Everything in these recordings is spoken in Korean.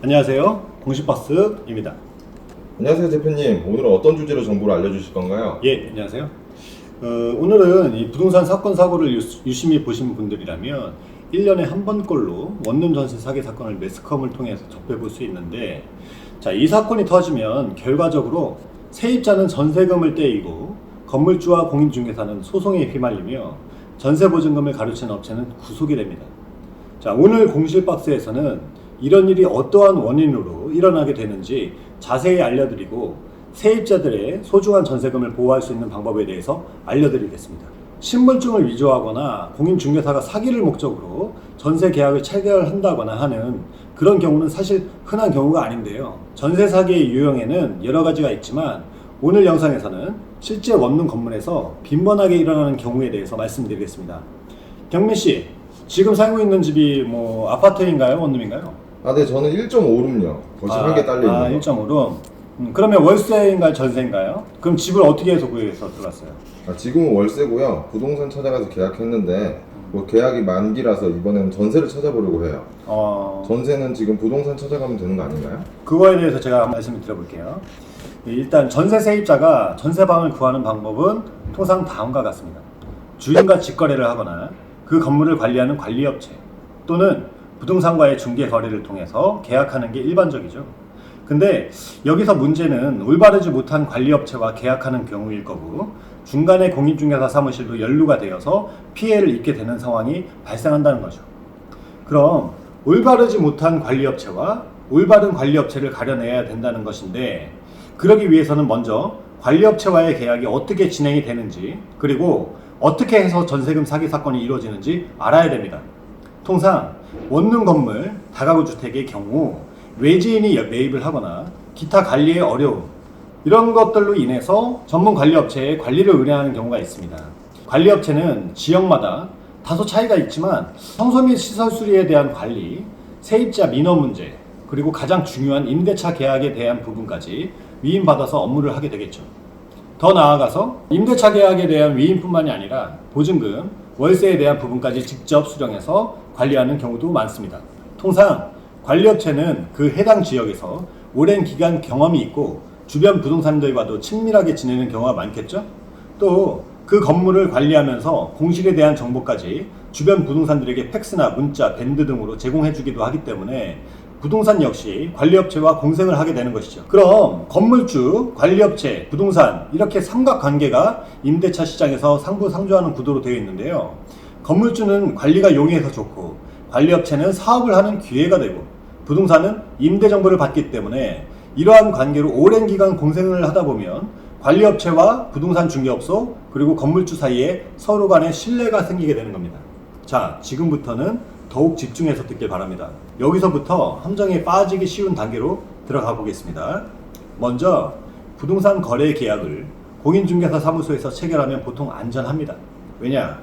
안녕하세요. 공식박스입니다. 안녕하세요 대표님. 오늘은 어떤 주제로 정보를 알려주실 건가요? 예, 안녕하세요. 오늘은 이 부동산 사건 사고를 유심히 보신 분들이라면 1년에 한 번꼴로 원룸 전세 사기 사건을 매스컴을 통해서 접해볼 수 있는데, 자, 이 사건이 터지면 결과적으로 세입자는 전세금을 떼이고 건물주와 공인중개사는 소송에 휘말리며 전세보증금을 가로챈 업체는 구속이 됩니다. 자, 오늘 공실박스에서는 이런 일이 어떠한 원인으로 일어나게 되는지 자세히 알려드리고 세입자들의 소중한 전세금을 보호할 수 있는 방법에 대해서 알려드리겠습니다. 신분증을 위조하거나 공인중개사가 사기를 목적으로 전세 계약을 체결한다거나 하는 그런 경우는 사실 흔한 경우가 아닌데요. 전세 사기의 유형에는 여러 가지가 있지만 오늘 영상에서는 실제 원룸 건물에서 빈번하게 일어나는 경우에 대해서 말씀드리겠습니다. 경민씨, 지금 살고 있는 집이 뭐 아파트인가요? 원룸인가요? 네, 저는 1.5룸요. 거실 한 개 딸려 있는 거. 1.5룸. 그러면 월세인가요? 전세인가요? 그럼 집을 어떻게 해서 구해서 들어갔어요? 지금은 월세고요. 부동산 찾아가서 계약했는데 계약이 만기라서 이번에는 전세를 찾아보려고 해요. 전세는 지금 부동산 찾아가면 되는 거 아닌가요? 그거에 대해서 제가 말씀을 드려볼게요. 일단 전세 세입자가 전세방을 구하는 방법은 통상 다음과 같습니다. 주인과 직거래를 하거나 그 건물을 관리하는 관리업체 또는 부동산과의 중개 거래를 통해서 계약하는 게 일반적이죠. 근데 여기서 문제는 올바르지 못한 관리업체와 계약하는 경우일 거고, 중간에 공인중개사 사무실도 연루가 되어서 피해를 입게 되는 상황이 발생한다는 거죠. 그럼 올바르지 못한 관리업체와 올바른 관리업체를 가려내야 된다는 것인데, 그러기 위해서는 먼저 관리업체와의 계약이 어떻게 진행이 되는지, 그리고 어떻게 해서 전세금 사기 사건이 이루어지는지 알아야 됩니다. 통상 원룸 건물, 다가구 주택의 경우 외지인이 매입을 하거나 기타 관리의 어려움, 이런 것들로 인해서 전문 관리업체에 관리를 의뢰하는 경우가 있습니다. 관리업체는 지역마다 다소 차이가 있지만 청소 및 시설 수리에 대한 관리, 세입자 민원 문제, 그리고 가장 중요한 임대차 계약에 대한 부분까지 위임받아서 업무를 하게 되겠죠. 더 나아가서 임대차 계약에 대한 위임뿐만이 아니라 보증금, 월세에 대한 부분까지 직접 수령해서 관리하는 경우도 많습니다. 통상 관리업체는 그 해당 지역에서 오랜 기간 경험이 있고 주변 부동산들과도 친밀하게 지내는 경우가 많겠죠. 또 그 건물을 관리하면서 공실에 대한 정보까지 주변 부동산들에게 팩스나 문자, 밴드 등으로 제공해주기도 하기 때문에 부동산 역시 관리업체와 공생을 하게 되는 것이죠. 그럼 건물주, 관리업체, 부동산 이렇게 삼각관계가 임대차 시장에서 상부상조하는 구도로 되어 있는데요. 건물주는 관리가 용이해서 좋고 관리업체는 사업을 하는 기회가 되고 부동산은 임대 정보를 받기 때문에 이러한 관계로 오랜 기간 공생을 하다 보면 관리업체와 부동산 중개업소 그리고 건물주 사이에 서로 간의 신뢰가 생기게 되는 겁니다. 자, 지금부터는 더욱 집중해서 듣길 바랍니다. 여기서부터 함정에 빠지기 쉬운 단계로 들어가 보겠습니다. 먼저 부동산 거래 계약을 공인중개사 사무소에서 체결하면 보통 안전합니다. 왜냐?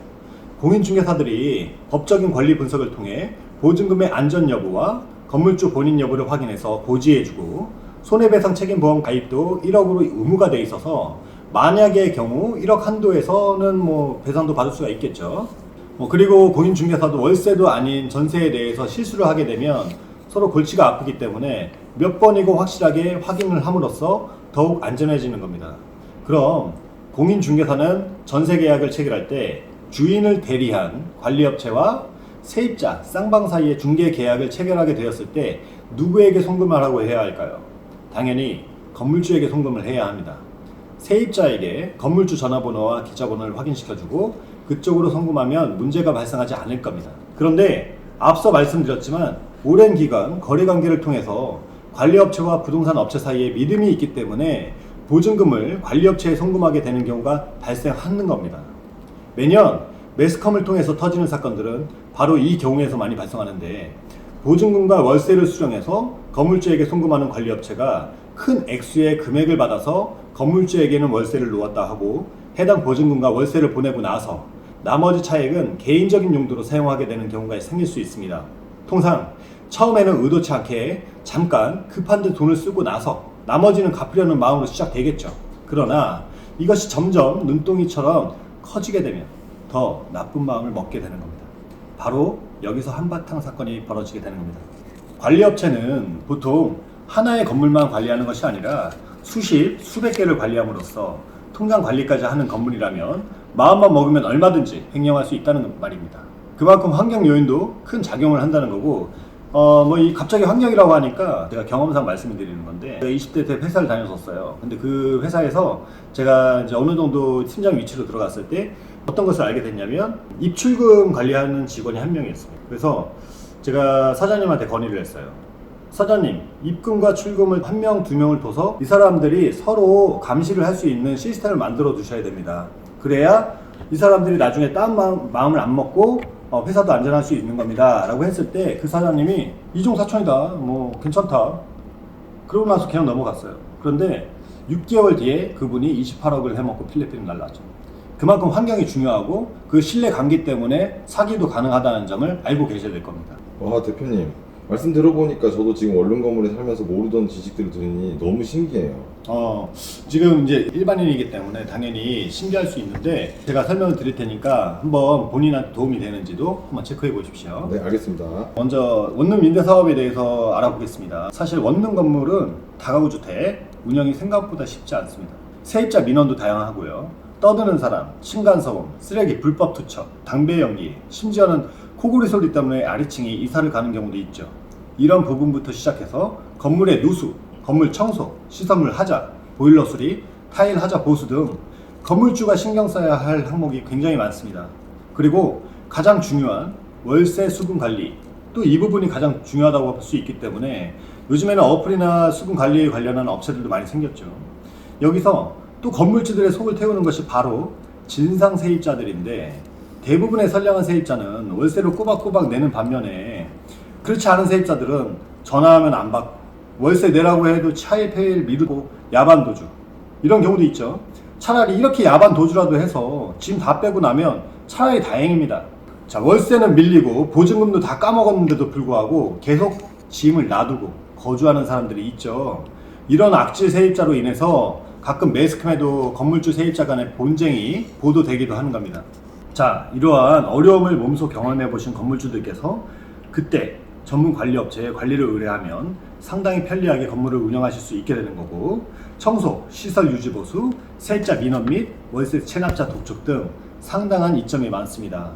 공인중개사들이 법적인 권리 분석을 통해 보증금의 안전 여부와 건물주 본인 여부를 확인해서 고지해주고 손해배상 책임보험 가입도 1억으로 의무가 돼 있어서 만약의 경우 1억 한도에서는 배상도 받을 수가 있겠죠. 그리고 공인중개사도 월세도 아닌 전세에 대해서 실수를 하게 되면 서로 골치가 아프기 때문에 몇 번이고 확실하게 확인을 함으로써 더욱 안전해지는 겁니다. 그럼 공인중개사는 전세 계약을 체결할 때 주인을 대리한 관리업체와 세입자, 쌍방 사이의 중개 계약을 체결하게 되었을 때 누구에게 송금을 하고 해야 할까요? 당연히 건물주에게 송금을 해야 합니다. 세입자에게 건물주 전화번호와 계좌번호를 확인시켜주고 그쪽으로 송금하면 문제가 발생하지 않을 겁니다. 그런데 앞서 말씀드렸지만 오랜 기간 거래관계를 통해서 관리업체와 부동산 업체 사이에 믿음이 있기 때문에 보증금을 관리업체에 송금하게 되는 경우가 발생하는 겁니다. 매년 매스컴을 통해서 터지는 사건들은 바로 이 경우에서 많이 발생하는데, 보증금과 월세를 수령해서 건물주에게 송금하는 관리업체가 큰 액수의 금액을 받아서 건물주에게는 월세를 놓았다 하고 해당 보증금과 월세를 보내고 나서 나머지 차액은 개인적인 용도로 사용하게 되는 경우가 생길 수 있습니다. 통상 처음에는 의도치 않게 잠깐 급한 데 돈을 쓰고 나서 나머지는 갚으려는 마음으로 시작되겠죠. 그러나 이것이 점점 눈덩이처럼 커지게 되면 더 나쁜 마음을 먹게 되는 겁니다. 바로 여기서 한바탕 사건이 벌어지게 되는 겁니다. 관리업체는 보통 하나의 건물만 관리하는 것이 아니라 수십, 수백 개를 관리함으로써 통장 관리까지 하는 건물이라면 마음만 먹으면 얼마든지 횡령할 수 있다는 말입니다. 그만큼 환경 요인도 큰 작용을 한다는 거고, 이 갑자기 환경이라고 하니까 제가 경험상 말씀을 드리는 건데, 제가 20대 때 회사를 다녔었어요. 근데 그 회사에서 제가 이제 어느 정도 팀장 위치로 들어갔을 때 어떤 것을 알게 됐냐면 입출금 관리하는 직원이 한 명이었습니다. 그래서 제가 사장님한테 건의를 했어요. 사장님, 입금과 출금을 한 명, 두 명을 둬서 이 사람들이 서로 감시를 할 수 있는 시스템을 만들어 두셔야 됩니다. 그래야 이 사람들이 나중에 다운 마음을 안 먹고 회사도 안전할 수 있는 겁니다 라고 했을 때 그 사장님이 이종사촌이다, 뭐 괜찮다, 그러고 나서 그냥 넘어갔어요. 그런데 6개월 뒤에 그분이 28억을 해먹고 필리핀을 날라왔죠. 그만큼 환경이 중요하고 그 신뢰 관계 때문에 사기도 가능하다는 점을 알고 계셔야 될 겁니다. 와, 대표님 말씀 들어보니까 저도 지금 원룸 건물에 살면서 모르던 지식들을 들으니 너무 신기해요. 지금 이제 일반인이기 때문에 당연히 신기할 수 있는데 제가 설명을 드릴 테니까 한번 본인한테 도움이 되는지도 한번 체크해 보십시오. 네, 알겠습니다. 먼저 원룸 임대 사업에 대해서 알아보겠습니다. 사실 원룸 건물은 다가구 주택 운영이 생각보다 쉽지 않습니다. 세입자 민원도 다양하고요. 떠드는 사람, 층간소음, 쓰레기 불법 투척, 담배 연기, 심지어는 코골이 소리 때문에 아래층이 이사를 가는 경우도 있죠. 이런 부분부터 시작해서 건물의 누수, 건물 청소, 시설물 하자, 보일러 수리, 타일 하자 보수 등 건물주가 신경 써야 할 항목이 굉장히 많습니다. 그리고 가장 중요한 월세 수금 관리, 또 이 부분이 가장 중요하다고 볼 수 있기 때문에 요즘에는 어플이나 수금 관리에 관련한 업체들도 많이 생겼죠. 여기서 또 건물주들의 속을 태우는 것이 바로 진상 세입자들인데, 대부분의 선량한 세입자는 월세를 꼬박꼬박 내는 반면에 그렇지 않은 세입자들은 전화하면 안 받고 월세 내라고 해도 차일 폐일 미루고 야반 도주, 이런 경우도 있죠. 차라리 이렇게 야반 도주라도 해서 짐 다 빼고 나면 차라리 다행입니다. 자, 월세는 밀리고 보증금도 다 까먹었는데도 불구하고 계속 짐을 놔두고 거주하는 사람들이 있죠. 이런 악질 세입자로 인해서 가끔 매스컴에도 건물주 세입자 간의 본쟁이 보도되기도 하는 겁니다. 자, 이러한 어려움을 몸소 경험해 보신 건물주들께서 그때 전문 관리업체에 관리를 의뢰하면 상당히 편리하게 건물을 운영하실 수 있게 되는 거고, 청소, 시설 유지 보수, 세입자 민원 및 월세 체납자 독촉 등 상당한 이점이 많습니다.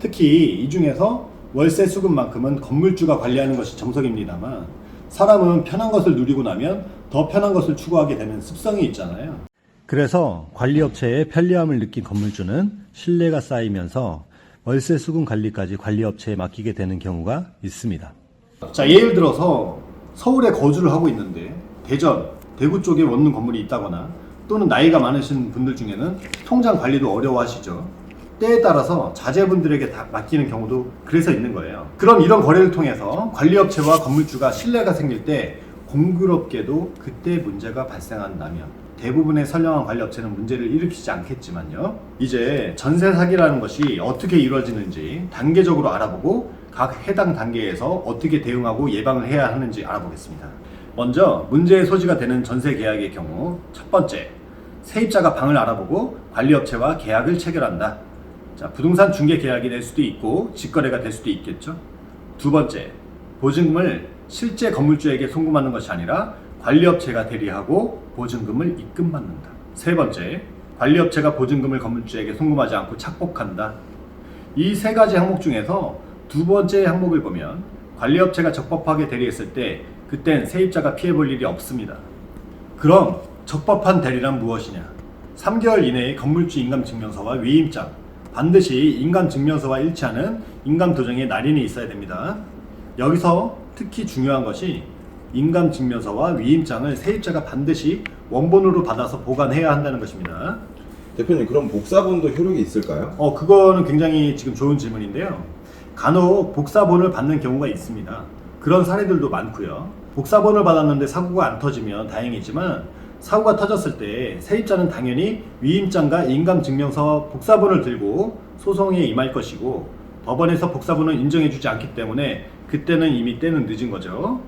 특히 이 중에서 월세 수급만큼은 건물주가 관리하는 것이 정석입니다만, 사람은 편한 것을 누리고 나면 더 편한 것을 추구하게 되는 습성이 있잖아요. 그래서 관리업체의 편리함을 느낀 건물주는 신뢰가 쌓이면서 월세 수금 관리까지 관리업체에 맡기게 되는 경우가 있습니다. 자, 예를 들어서 서울에 거주를 하고 있는데 대전, 대구 쪽에 원룸 건물이 있다거나, 또는 나이가 많으신 분들 중에는 통장 관리도 어려워하시죠. 때에 따라서 자제분들에게 다 맡기는 경우도 그래서 있는 거예요. 그럼 이런 거래를 통해서 관리업체와 건물주가 신뢰가 생길 때 공교롭게도 그때 문제가 발생한다면 대부분의 선량한 관리업체는 문제를 일으키지 않겠지만요. 이제 전세 사기라는 것이 어떻게 이루어지는지 단계적으로 알아보고 각 해당 단계에서 어떻게 대응하고 예방을 해야 하는지 알아보겠습니다. 먼저 문제의 소지가 되는 전세 계약의 경우, 첫 번째, 세입자가 방을 알아보고 관리업체와 계약을 체결한다. 자, 부동산 중개 계약이 될 수도 있고 직거래가 될 수도 있겠죠. 두 번째, 보증금을 실제 건물주에게 송금하는 것이 아니라 관리업체가 대리하고 보증금을 입금받는다. 세 번째, 관리업체가 보증금을 건물주에게 송금하지 않고 착복한다. 이 세 가지 항목 중에서 두 번째 항목을 보면 관리업체가 적법하게 대리했을 때 그땐 세입자가 피해볼 일이 없습니다. 그럼 적법한 대리란 무엇이냐? 3개월 이내에 건물주 인감증명서와 위임장, 반드시 인감증명서와 일치하는 인감도정의 날인이 있어야 됩니다. 여기서 특히 중요한 것이 인감증명서와 위임장을 세입자가 반드시 원본으로 받아서 보관해야 한다는 것입니다. 대표님, 그럼 복사본도 효력이 있을까요? 그거는 굉장히 지금 좋은 질문인데요. 간혹 복사본을 받는 경우가 있습니다. 그런 사례들도 많고요. 복사본을 받았는데 사고가 안 터지면 다행이지만, 사고가 터졌을 때 세입자는 당연히 위임장과 인감증명서 복사본을 들고 소송에 임할 것이고, 법원에서 복사본을 인정해주지 않기 때문에 그때는 이미 때는 늦은 거죠.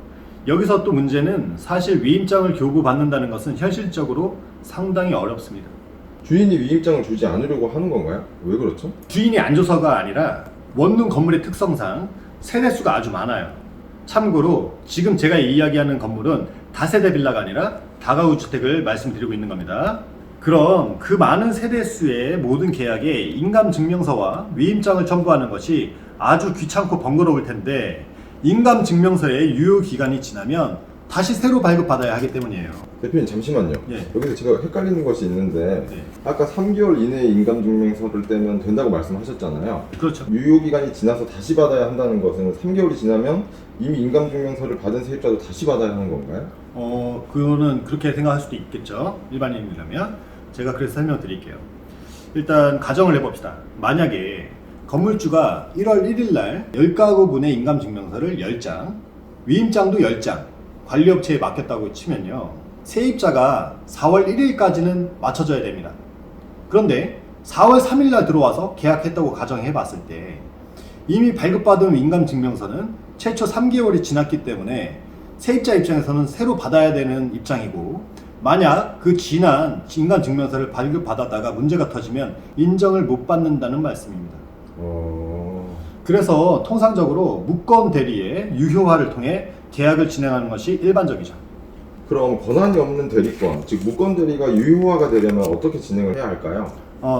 여기서 또 문제는 사실 위임장을 교부받는다는 것은 현실적으로 상당히 어렵습니다. 주인이 위임장을 주지 않으려고 하는 건가요? 왜 그렇죠? 주인이 안 줘서가 아니라 원룸 건물의 특성상 세대수가 아주 많아요. 참고로 지금 제가 이야기하는 건물은 다세대 빌라가 아니라 다가구 주택을 말씀드리고 있는 겁니다. 그럼 그 많은 세대수의 모든 계약에 인감증명서와 위임장을 첨부하는 것이 아주 귀찮고 번거로울 텐데 인감증명서의 유효기간이 지나면 다시 새로 발급받아야 하기 때문이에요. 대표님 잠시만요. 예. 여기서 제가 헷갈리는 것이 있는데 네. 아까 3개월 이내에 인감증명서를 떼면 된다고 말씀하셨잖아요. 그렇죠. 유효기간이 지나서 다시 받아야 한다는 것은 3개월이 지나면 이미 인감증명서를 받은 세입자도 다시 받아야 하는 건가요? 그거는 그렇게 생각할 수도 있겠죠. 일반인이라면. 제가 그래서 설명드릴게요. 일단 가정을 해봅시다. 만약에 건물주가 1월 1일 날 10가구분의 인감증명서를 10장, 위임장도 10장 관리업체에 맡겼다고 치면요. 세입자가 4월 1일까지는 맞춰줘야 됩니다. 그런데 4월 3일 날 들어와서 계약했다고 가정해 봤을 때 이미 발급받은 인감증명서는 최초 3개월이 지났기 때문에 세입자 입장에서는 새로 받아야 되는 입장이고, 만약 그 지난 인감증명서를 발급받았다가 문제가 터지면 인정을 못 받는다는 말씀입니다. 그래서 통상적으로 무권 대리의 유효화를 통해 계약을 진행하는 것이 일반적이죠. 그럼 권한이 없는 대리권, 즉 무권 대리가 유효화가 되려면 어떻게 진행을 해야 할까요?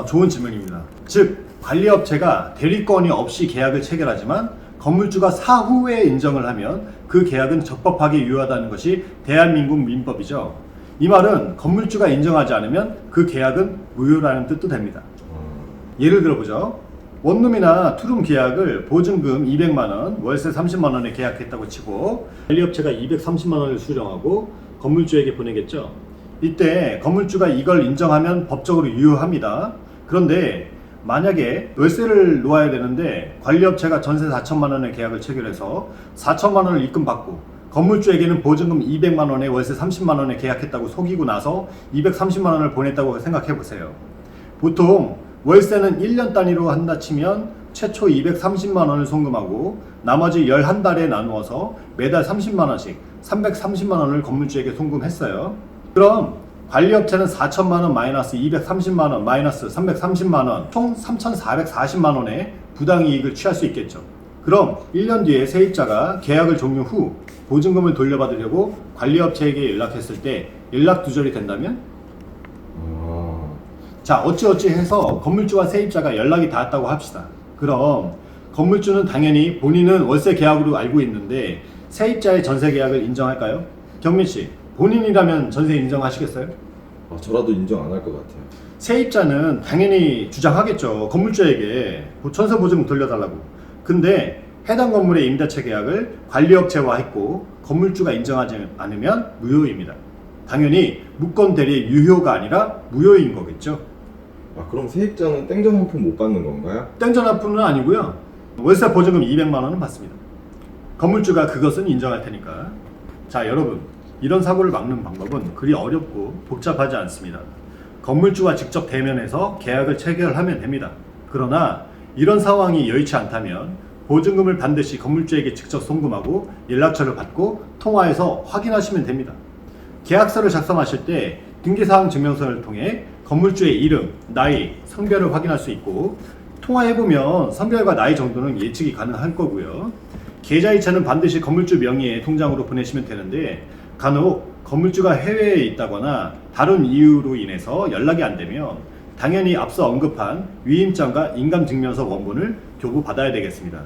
좋은 질문입니다. 즉 관리업체가 대리권이 없이 계약을 체결하지만 건물주가 사후에 인정을 하면 그 계약은 적법하게 유효하다는 것이 대한민국 민법이죠. 이 말은 건물주가 인정하지 않으면 그 계약은 무효라는 뜻도 됩니다. 예를 들어보죠. 원룸이나 투룸 계약을 보증금 200만원, 월세 30만원에 계약했다고 치고 관리업체가 230만원을 수령하고 건물주에게 보내겠죠. 이때 건물주가 이걸 인정하면 법적으로 유효합니다. 그런데 만약에 월세를 놓아야 되는데 관리업체가 전세 4천만원의 계약을 체결해서 4천만원을 입금받고 건물주에게는 보증금 200만원에 월세 30만원에 계약했다고 속이고 나서 230만원을 보냈다고 생각해 보세요. 보통 월세는 1년 단위로 한다 치면 최초 230만원을 송금하고 나머지 11달에 나누어서 매달 30만원씩 330만원을 건물주에게 송금했어요. 그럼 관리업체는 4천만원 마이너스 230만원 마이너스 330만원 총 3,440만원의 부당이익을 취할 수 있겠죠. 그럼 1년 뒤에 세입자가 계약을 종료 후 보증금을 돌려받으려고 관리업체에게 연락했을 때 연락 두절이 된다면? 자, 어찌어찌 해서 건물주와 세입자가 연락이 닿았다고 합시다. 그럼 건물주는 당연히 본인은 월세 계약으로 알고 있는데 세입자의 전세 계약을 인정할까요? 경민씨, 본인이라면 전세 인정하시겠어요? 저라도 인정 안 할 것 같아요. 세입자는 당연히 주장하겠죠. 건물주에게 전세 보증금 돌려달라고. 근데 해당 건물의 임대차 계약을 관리업체와 했고 건물주가 인정하지 않으면 무효입니다. 당연히 무권 대리의 유효가 아니라 무효인 거겠죠. 그럼 세입자는 땡전 한 푼 못 받는 건가요? 땡전 한 푼은 아니고요. 월세 보증금 200만원은 받습니다. 건물주가 그것은 인정할 테니까. 자, 여러분, 이런 사고를 막는 방법은 그리 어렵고 복잡하지 않습니다. 건물주와 직접 대면해서 계약을 체결하면 됩니다. 그러나 이런 상황이 여의치 않다면 보증금을 반드시 건물주에게 직접 송금하고 연락처를 받고 통화해서 확인하시면 됩니다. 계약서를 작성하실 때 등기사항 증명서를 통해 건물주의 이름, 나이, 성별을 확인할 수 있고 통화해보면 성별과 나이 정도는 예측이 가능할 거고요. 계좌이체는 반드시 건물주 명의의 통장으로 보내시면 되는데 간혹 건물주가 해외에 있다거나 다른 이유로 인해서 연락이 안 되면 당연히 앞서 언급한 위임장과 인감증명서 원본을 교부받아야 되겠습니다.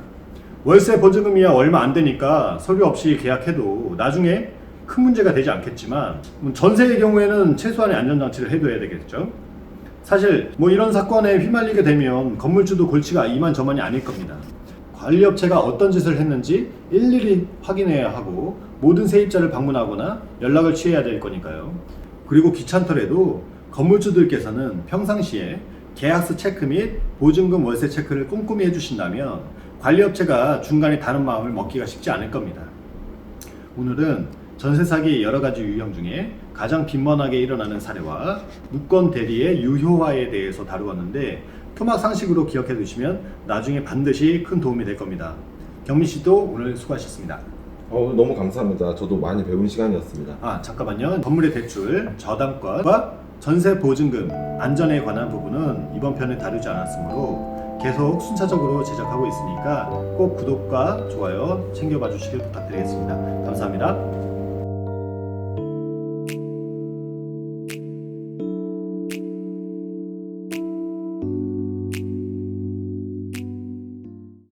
월세 보증금이야 얼마 안 되니까 서류 없이 계약해도 나중에 큰 문제가 되지 않겠지만 전세의 경우에는 최소한의 안전장치를 해둬야 되겠죠. 사실 이런 사건에 휘말리게 되면 건물주도 골치가 이만저만이 아닐 겁니다. 관리업체가 어떤 짓을 했는지 일일이 확인해야 하고 모든 세입자를 방문하거나 연락을 취해야 될 거니까요. 그리고 귀찮더라도 건물주들께서는 평상시에 계약서 체크 및 보증금 월세 체크를 꼼꼼히 해주신다면 관리업체가 중간에 다른 마음을 먹기가 쉽지 않을 겁니다. 오늘은 전세 사기의 여러 가지 유형 중에 가장 빈번하게 일어나는 사례와 무권 대리의 유효화에 대해서 다루었는데 토막 상식으로 기억해 두시면 나중에 반드시 큰 도움이 될 겁니다. 경민 씨도 오늘 수고하셨습니다. 너무 감사합니다. 저도 많이 배운 시간이었습니다. 잠깐만요. 건물의 대출, 저당권과 전세 보증금, 안전에 관한 부분은 이번 편에 다루지 않았으므로 계속 순차적으로 제작하고 있으니까 꼭 구독과 좋아요 챙겨봐 주시길 부탁드리겠습니다. 감사합니다.